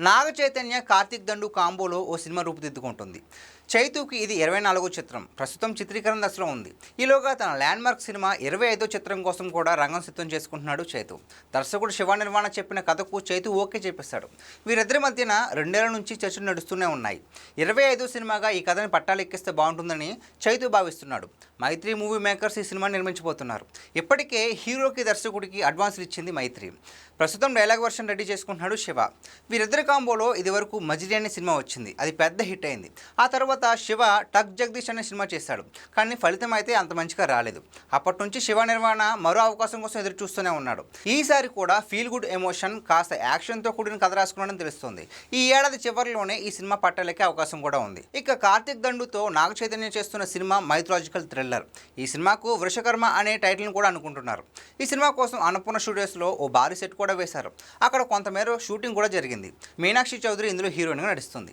నాగ చైతన్య కార్తిక్ దండు కాంబోలో ఓ cinema రూపుదిద్దుకుంటుంది. చైతుకి ఇది 24వ చిత్రం. ప్రస్తుతం చిత్రీకరణ దశలో ఉంది. ఈలోగా తన ల్యాండ్మార్క్ సినిమా 25వ చిత్రం కోసం కూడా రంగం సిద్ధం చేసుకుంటున్నాడు చైతు. దర్శకుడు శివ నిర్మాణ చెప్పిన కథకు చైతు ఓకే చెప్పేశాడు. వీరిద్దరి మధ్యన 2 ఏళ్ల నుంచి చర్చలు నడుస్తూనే ఉన్నాయి. 25వ సినిమాగా ఈ కథని పట్టాలెక్కిస్తే బాగుంటుందని చైతు భావిస్తున్నాడు. మైత్రి మూవీ మేకర్స్ ఈ సినిమాని నిర్మించబోతున్నారు. ఇప్పటికే హీరోకి దర్శకుడికి అడ్వాన్సులు ఇచ్చింది మైత్రి. ప్రస్తుతం డైలాగ్ వర్షన్ రెడీ చేసుకుంటున్నాడు శివ. వీరిద్దరి కాంబోలో ఇదివరకు మజిలీ అనే సినిమా వచ్చింది. అది పెద్ద హిట్ అయింది. ఆ తర్వాత శివ టక్ జగదీష్ అనే సినిమా చేశాడు. కానీ ఫలితం అయితే అంత మంచిగా రాలేదు. అప్పటి నుంచి శివ నిర్మాణ మరో అవకాశం కోసం ఎదురు చూస్తూనే ఉన్నాడు. ఈసారి కూడా ఫీల్ గుడ్ ఎమోషన్ కాస్త యాక్షన్తో కూడిన కథ రాసుకున్నాడని తెలుస్తుంది. ఈ ఏడాది చివరిలోనే ఈ సినిమా పట్టాలెక్కే అవకాశం కూడా ఉంది. ఇక కార్తిక్ దండుతో నాగ చైతన్య చేస్తున్న సినిమా మైథలాజికల్ థ్రిల్లర్. ఈ సినిమాకు వృషకర్మ అనే టైటిల్ని కూడా అనుకుంటున్నారు. ఈ సినిమా కోసం అన్నపూర్ణ స్టూడియోస్లో ఓ భారీ సెట్ కూడా వేశారు. అక్కడ కొంతమేర షూటింగ్ కూడా జరిగింది. మీనాక్షి చౌదరి ఇందులో హీరోయిన్గా నడుస్తుంది.